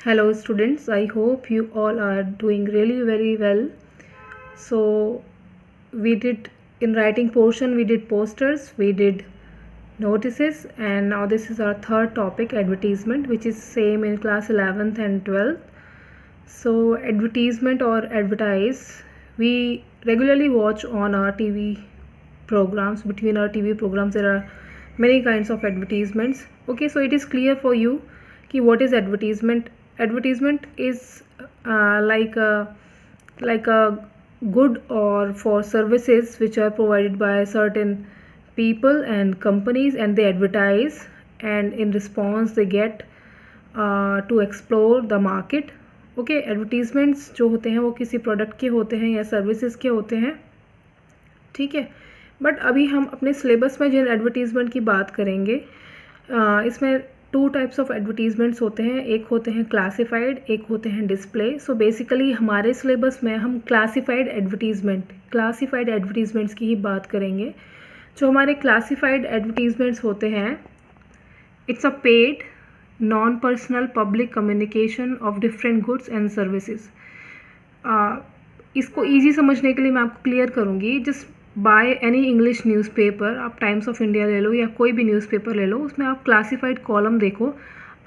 Hello students, I hope you all are doing really very well. So we did in writing portion, we did posters, we did notices, and now this is our third topic, advertisement, which is same in class 11th and 12th. So advertisement or advertise, we regularly watch on our TV programs. Between our TV programs there are many kinds of advertisements. Okay, so it is clear for you कि what is advertisement. Advertisement is like a good or for services which are provided by certain people and companies, and they advertise, and in response they get to explore the market. Okay, advertisements जो होते हैं वो किसी product के होते हैं या services के होते हैं, ठीक है। बट अभी हम अपने सिलेबस में जिन एडवर्टीज़मेंट की बात करेंगे, इसमें टू टाइप्स ऑफ एडवर्टीज़मेंट्स होते हैं, एक होते हैं क्लासिफाइड, एक होते हैं डिस्प्ले। सो बेसिकली हमारे सिलेबस में हम क्लासिफाइड एडवर्टीज़मेंट्स की ही बात करेंगे। जो हमारे क्लासिफाइड एडवर्टीज़मेंट्स होते हैं, it's a paid non personnel public communication of different goods and services. इसको ईजी समझने के लिए मैं आपको क्लियर करूँगी। Just by any English newspaper, आप टाइम्स ऑफ इंडिया ले लो या कोई भी न्यूज़पेपर ले लो, उसमें आप क्लासिफाइड कॉलम देखो।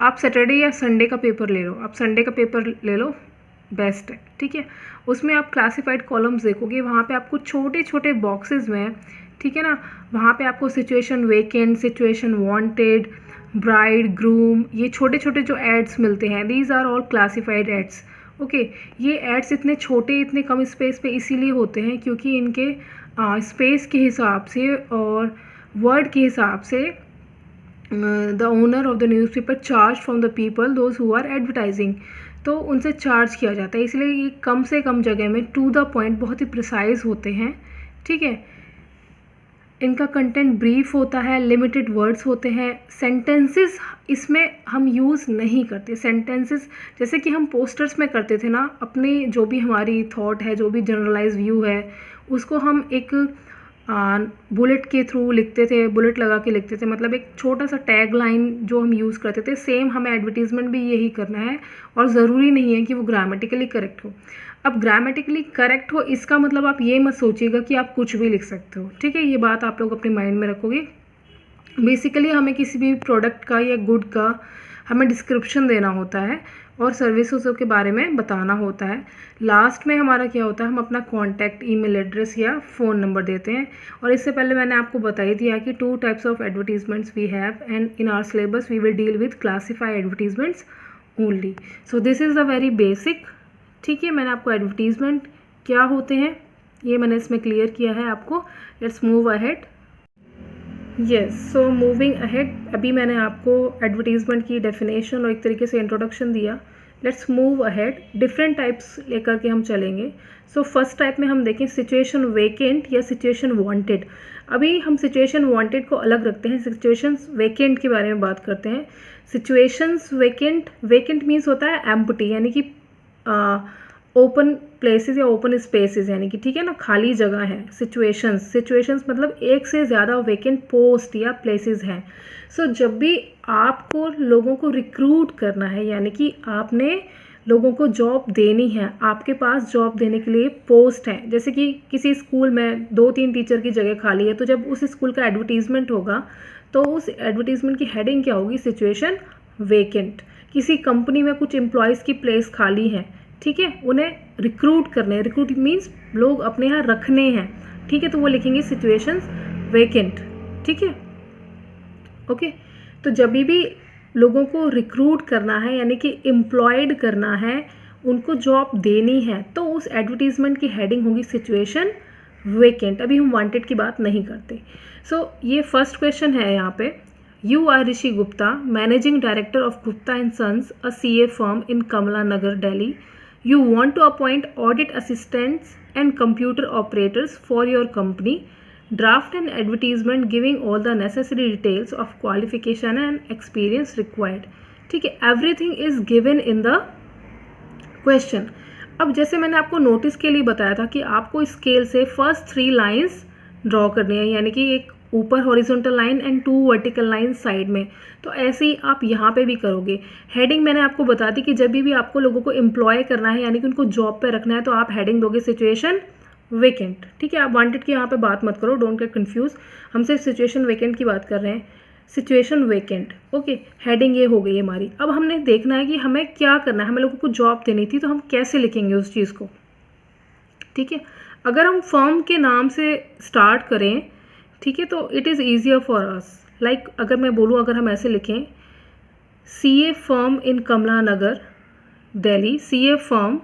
आप सैटरडे या संडे का पेपर ले लो, आप संडे का पेपर ले लो, बेस्ट है, ठीक है। उसमें आप क्लासिफाइड कॉलम्स देखोगे, वहाँ पे आपको छोटे छोटे बॉक्सेस में, ठीक है ना, वहाँ पे आपको situation vacant, situation wanted, bride, groom, ये छोटे छोटे जो एड्स मिलते हैं, these are all classified ads. Okay, ये एड्स इतने छोटे, इतने कम स्पेस पे इसीलिए होते हैं क्योंकि इनके स्पेस के हिसाब से और वर्ड के हिसाब से the owner of the newspaper charge from the people those who are advertising, तो उनसे चार्ज किया जाता है। इसलिए ये कम से कम जगह में टू द पॉइंट बहुत ही प्रिसाइज होते हैं, ठीक है। इनका कंटेंट ब्रीफ होता है, लिमिटेड वर्ड्स होते हैं, सेंटेंसेस इसमें हम यूज़ नहीं करते। सेंटेंसेस जैसे कि हम पोस्टर्स में करते थे ना, अपनी जो भी हमारी थॉट है, जो भी जनरलाइज व्यू है, उसको हम एक बुलेट के थ्रू लिखते थे, बुलेट लगा के लिखते थे, मतलब एक छोटा सा टैग लाइन जो हम यूज़ करते थे। सेम हमें एडवर्टीज़मेंट भी यही करना है, और ज़रूरी नहीं है कि वो ग्रामेटिकली करेक्ट हो। अब ग्रामेटिकली करेक्ट हो इसका मतलब आप ये मत सोचिएगा कि आप कुछ भी लिख सकते हो, ठीक है। ये बात आप लोग अपने माइंड में रखोगे। बेसिकली हमें किसी भी प्रोडक्ट का या गुड का हमें डिस्क्रिप्शन देना होता है और सर्विसेज के बारे में बताना होता है। लास्ट में हमारा क्या होता है, हम अपना कॉन्टैक्ट, ईमेल एड्रेस या फ़ोन नंबर देते हैं। और इससे पहले मैंने आपको बता ही दिया कि two types of advertisements we have, and in our syllabus we will deal with classified advertisements only. So this is the very basic, ठीक है। मैंने आपको एडवर्टीजमेंट क्या होते हैं ये मैंने इसमें क्लियर किया है आपको। Let's move ahead. Yes, so moving ahead, अभी मैंने आपको एडवर्टीज़मेंट की डेफिनेशन और एक तरीके से इंट्रोडक्शन दिया। Let's move ahead, different types लेकर के हम चलेंगे। सो फर्स्ट टाइप में हम देखें सिचुएशन वेकेंट या सिचुएशन वांटेड। अभी हम सिचुएशन वांटेड को अलग रखते हैं, सिचुएशंस वेकेंट के बारे में बात करते हैं। सिचुएशंस वेकेंट, वेकेंट मीन्स होता है एम्प्टी, यानी कि ओपन प्लेसेस या ओपन स्पेसेस, यानी कि ठीक है ना, खाली जगह है। सिचुएशंस मतलब एक से ज़्यादा वेकेंट पोस्ट या प्लेसेस हैं। सो जब भी आपको लोगों को रिक्रूट करना है, यानी कि आपने लोगों को जॉब देनी है, आपके पास जॉब देने के लिए पोस्ट है, जैसे कि किसी स्कूल में 2-3 टीचर की जगह खाली है, तो जब उस स्कूल का एडवर्टीजमेंट होगा तो उस एडवर्टीजमेंट की हेडिंग क्या होगी, सिचुएशन वेकेंट। किसी कंपनी में कुछ एम्प्लॉयज़ की प्लेस खाली है, ठीक है, उन्हें रिक्रूट करने हैं, रिक्रूट मीन्स लोग अपने यहाँ रखने हैं, ठीक है, तो वो लिखेंगे सिचुएशंस वेकेंट, ठीक है। ओके, तो जब भी लोगों को रिक्रूट करना है, यानी कि एम्प्लॉयड करना है, उनको जॉब देनी है, तो उस एडवर्टीजमेंट की हेडिंग होगी सिचुएशन वेकेंट। अभी हम वांटेड की बात नहीं करते। सो ये फर्स्ट क्वेश्चन है यहाँ पे। You are Rishi Gupta, Managing Director of Gupta & Sons, a CA firm in Kamala Nagar, Delhi. You want to appoint audit assistants and computer operators for your company. Draft an advertisement giving all the necessary details of qualification and experience required. ठीक है, everything is given in the question. अब जैसे मैंने आपको notice के लिए बताया था कि आपको स्केल से फर्स्ट 3 लाइन्स ड्रॉ करनी है, यानी कि एक ऊपर horizontal line and 2 vertical line side में। तो ऐसे ही आप यहाँ पे भी करोगे। हेडिंग मैंने आपको बता दी कि जब भी आपको लोगों को एम्प्लॉय करना है यानी कि उनको जॉब पे रखना है तो आप हेडिंग दोगे सिचुएशन वेकेंट। ठीक है, आप वांटेड की यहाँ पे बात मत करो, डोंट गेट कंफ्यूज, हम सिर्फ सिचुएशन वेकेंट की बात कर रहे हैं, सिचुएशन वेकेंट। ओके, हेडिंग ये हो गई हमारी। अब हमने देखना है कि हमें क्या करना है, हमें लोगों को जॉब देनी थी तो हम कैसे लिखेंगे उस चीज़ को। ठीक है, अगर हम फर्म के नाम से स्टार्ट करें, ठीक है, तो it is easier for us. Like अगर मैं बोलूँ, अगर हम ऐसे लिखें CA firm in Kamla Nagar Delhi, CA firm,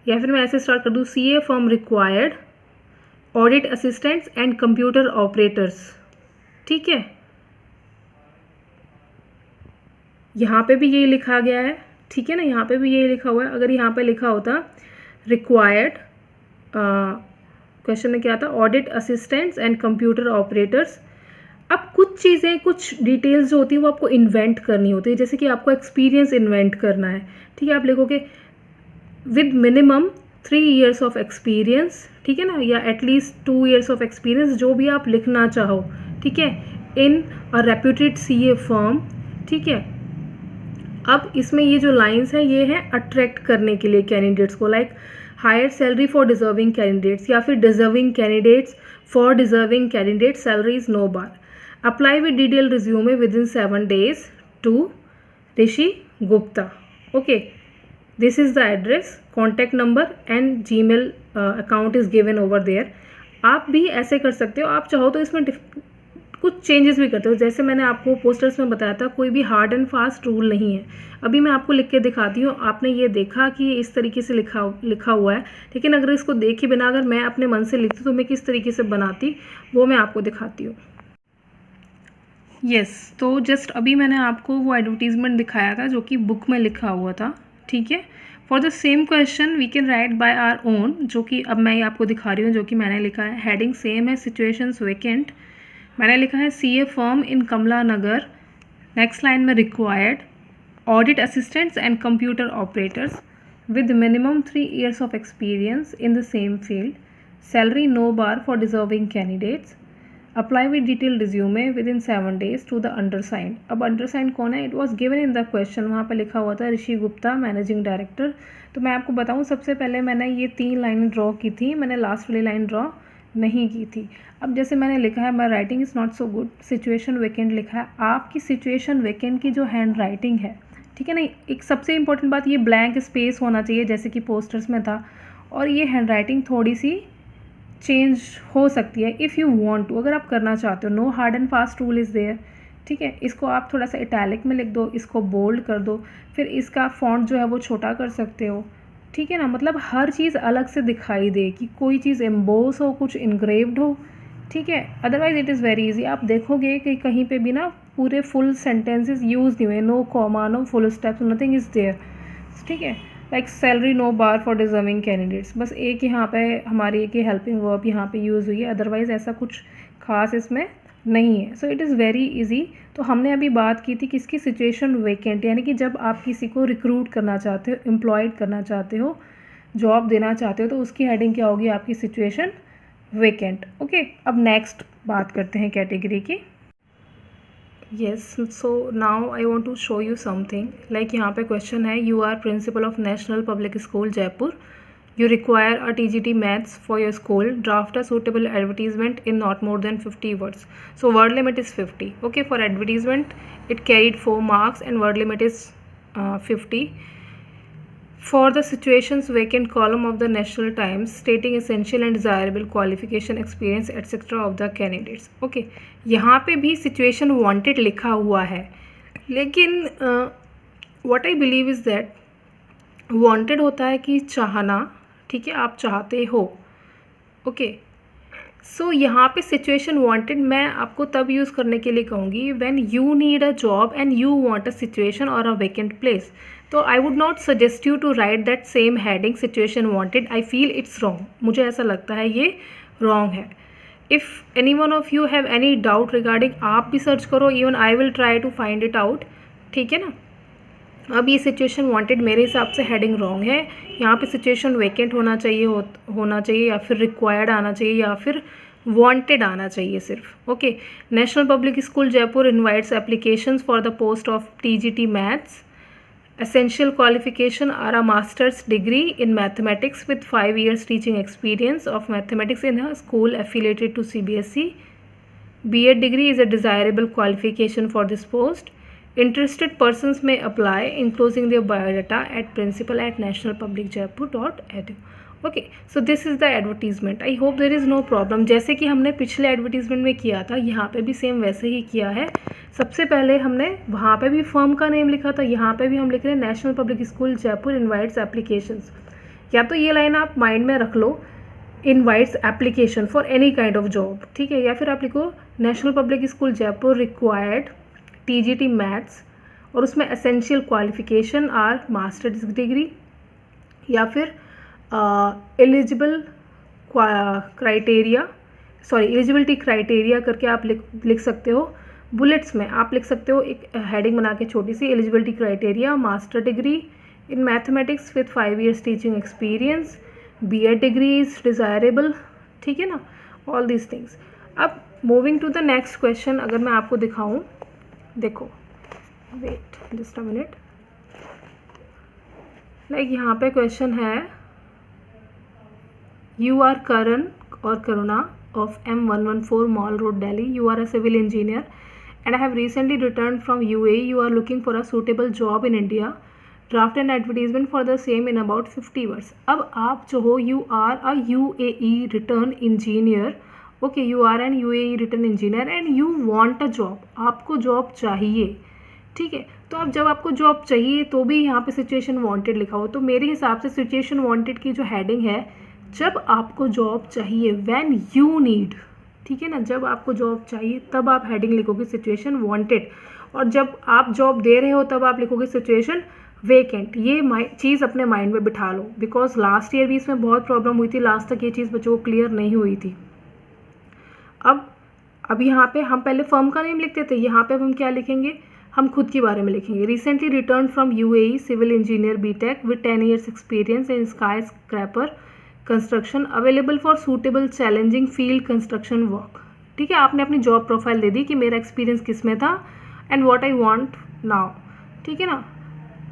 या फिर मैं ऐसे स्टार्ट कर दूँ CA firm required audit assistants and computer operators. ठीक है, यहाँ पे भी यही लिखा गया है। ठीक है ना, यहाँ पे भी यही लिखा हुआ है। अगर यहाँ पे लिखा होता रिक्वायर्ड, क्वेश्चन में क्या था, audit assistants and computer operators. अब कुछ चीज़ें, कुछ डिटेल्स जो होती है वो आपको इन्वेंट करनी होती है, जैसे कि आपको एक्सपीरियंस इन्वेंट करना है। ठीक है, आप लिखोगे with minimum 3 years of experience, ठीक है ना, या एटलीस्ट 2 years ऑफ एक्सपीरियंस, जो भी आप लिखना चाहो। ठीक है, इन अ रेप्यूटेड CA फर्म। ठीक है, अब इसमें ये जो लाइंस हैं ये हैं अट्रैक्ट करने के लिए कैंडिडेट्स को, like higher salary for deserving candidates, या फिर deserving candidates for deserving candidates, salary is no bar, apply with detail resume within 7 days to Rishi Gupta. Okay, this is the address, contact number and Gmail account is given over there. आप भी ऐसे कर सकते हो, आप चाहो तो इसमें कुछ चेंजेस भी करते हो, जैसे मैंने आपको पोस्टर्स में बताया था, कोई भी हार्ड एंड फास्ट रूल नहीं है। अभी मैं आपको लिख के दिखाती हूँ, आपने ये देखा कि ये इस तरीके से लिखा हुआ है, लेकिन अगर इसको देखे बिना अगर मैं अपने मन से लिखती तो मैं किस तरीके से बनाती वो मैं आपको दिखाती हूँ। यस, तो जस्ट अभी मैंने आपको वो एडवर्टीजमेंट दिखाया था जो कि बुक में लिखा हुआ था। ठीक है, for the same question we can write by our own, जो कि अब मैं आपको दिखा रही हूँ, जो कि मैंने लिखा है। हेडिंग सेम है, सिचुएशंस वेकेंट। मैंने लिखा है CA firm in Kamla Nagar, next line में required audit assistants and computer operators with minimum 3 years of experience in the same field, salary no bar for deserving candidates, apply with detail resume within 7 days to the undersigned. अब undersigned कौन है? It was given in the question, वहाँ पर लिखा हुआ था ऋषि Gupta, managing director. तो मैं आपको बताऊँ, सबसे पहले मैंने ये 3 लाइनें ड्रॉ की थी, मैंने लास्ट वाली लाइन ड्रॉ नहीं की थी। अब जैसे मैंने लिखा है, my writing is not so good, situation vacant लिखा है। आपकी सिचुएशन वेकेंट की जो हैंड राइटिंग है, ठीक है ना, एक सबसे इंपॉर्टेंट बात, ये ब्लैंक स्पेस होना चाहिए जैसे कि पोस्टर्स में था, और ये हैंड राइटिंग थोड़ी सी चेंज हो सकती है इफ़ यू वांट टू, अगर आप करना चाहते हो। No hard and fast rule is there. ठीक है, इसको आप थोड़ा सा इटैलिक में लिख दो, इसको बोल्ड कर दो, फिर इसका फॉन्ट जो है वो छोटा कर सकते हो। ठीक है ना, मतलब हर चीज़ अलग से दिखाई दे, कि कोई चीज़ एम्बोस हो, कुछ इनग्रेव्ड हो। ठीक है, otherwise it is very easy. आप देखोगे कि कहीं पे भी ना पूरे फुल सेंटेंसेस यूज़ नहीं हुए, no comma, no full steps, nothing is there. ठीक है, like salary no bar for deserving candidates, बस एक यहाँ पे हमारी एक हेल्पिंग वर्ब यहाँ पे यूज़ हुई है, अदरवाइज ऐसा कुछ खास इसमें नहीं है। So it is very easy. तो हमने अभी बात की थी किसकी, सिचुएशन वेकेंट, यानी कि जब आप किसी को रिक्रूट करना चाहते हो, एम्प्लॉयड करना चाहते हो, जॉब देना चाहते हो, तो उसकी हेडिंग क्या होगी आपकी, सिचुएशन वेकेंट। ओके, अब नेक्स्ट बात करते हैं कैटेगरी की। Yes, so now I want to show you something, like यहाँ पे क्वेश्चन है, you are principal of National public school Jaipur, you require a TGT maths for your school, draft a suitable advertisement in not more than 50 words. So word limit is 50. Okay, for advertisement it carried 4 marks and word limit is 50. For the situations vacant column of the National Times, stating essential and desirable qualification, experience etc of the candidates. Okay, यहाँ पे भी situation wanted लिखा हुआ है, लेकिन what I believe is that wanted होता है कि चाहना, ठीक है, आप चाहते हो। ओके, सो यहाँ पे सिचुएशन वांटेड मैं आपको तब यूज़ करने के लिए कहूँगी when you need a job and you want a situation और अ वेकेंट प्लेस। तो I would not suggest you to write that same heading, situation wanted. I feel it's wrong, मुझे ऐसा लगता है ये रॉन्ग है। If any one of you have any doubt regarding, आप भी सर्च करो, even I will try to find it out. ठीक है ना, अब ये सिचुएशन वांटेड मेरे हिसाब से हेडिंग रॉन्ग है। यहाँ पे सिचुएशन वेकेंट होना चाहिए या फिर रिक्वायर्ड आना चाहिए, या फिर वांटेड आना चाहिए सिर्फ। Okay, national public school Jaipur invites applications for the post of TGT maths. Essential qualification are a master's degree in mathematics with 5 years teaching experience of mathematics in a school affiliated to CBSE. B.Ed degree is a desirable qualification for this post. Interested persons may apply, enclosing their biodata at principal@nationalpublicjaipur.edu. Okay, so this is the advertisement. I hope there is no problem. जैसे कि हमने पिछले advertisement में किया था, यहाँ पे भी सेम वैसे ही किया है। सबसे पहले हमने वहाँ पे भी फर्म का नेम लिखा था, यहाँ पे भी हम लिख रहे हैं national public school Jaipur invites applications. या तो ये लाइन आप माइंड में रख लो, invites application for any kind of job, ठीक है, या फिर आप लिखो national public school Jaipur required TGT maths, और उसमें essential qualification are masters degree, या फिर eligible criteria, sorry eligibility criteria करके आप लिख सकते हो। बुलेट्स में आप लिख सकते हो एक हेडिंग बना के छोटी सी, eligibility criteria, master degree in mathematics with 5 years teaching experience, B.Ed degree is desirable, ठीक है ना, ऑल दीज थिंग्स। अब moving to the next question, अगर मैं आपको दिखाऊं, देखो, wait just a minute, like यहाँ पे क्वेश्चन है, You are Karan or Karuna of M114 Mall Road, Delhi. You are a civil engineer and have recently returned from UAE. You are looking for a suitable job in India. Draft an advertisement for the same in about 50 words. अब आप जो हो, you are a UAE return engineer. Okay, you are an UAE return engineer and you want a job. आपको job चाहिए, ठीक है। तो अब जब आपको जॉब चाहिए तो भी यहाँ पे सिचुएशन वांटेड लिखा हो, तो मेरे हिसाब से सिचुएशन वांटेड की जो हेडिंग है, जब आपको जॉब चाहिए, व्हेन यू नीड, ठीक है ना, जब आपको जॉब चाहिए तब आप हेडिंग लिखोगे सिचुएशन वांटेड, और जब आप जॉब दे रहे हो तब आप लिखोगे सिचुएशन वेकेंट। ये चीज़ अपने माइंड में बिठा लो, बिकॉज लास्ट ईयर भी इसमें बहुत प्रॉब्लम हुई थी, लास्ट तक ये चीज़ बच्चों को क्लियर नहीं हुई थी। अब यहाँ पे हम पहले फर्म का नेम लिखते थे, यहाँ पे अब हम क्या लिखेंगे, हम खुद के बारे में लिखेंगे। Recently return from UAE, civil engineer BTech with 10 years experience in skyscraper construction, available for suitable challenging field construction work, ठीक है। आपने अपनी जॉब प्रोफाइल दे दी कि मेरा एक्सपीरियंस किस में था and what I want now, ठीक है ना।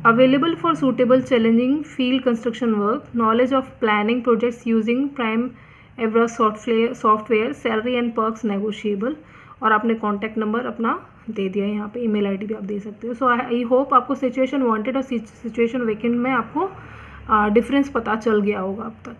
Available for suitable challenging field construction work, knowledge of planning projects using prime एवरा software, salary and perks negotiable, और आपने कॉन्टैक्ट नंबर अपना दे दिया, यहाँ पे ईमेल आईडी भी आप दे सकते हो। सो आई होप आपको सिचुएशन वांटेड और सिचुएशन वेकेंट में आपको डिफरेंस पता चल गया होगा अब तक।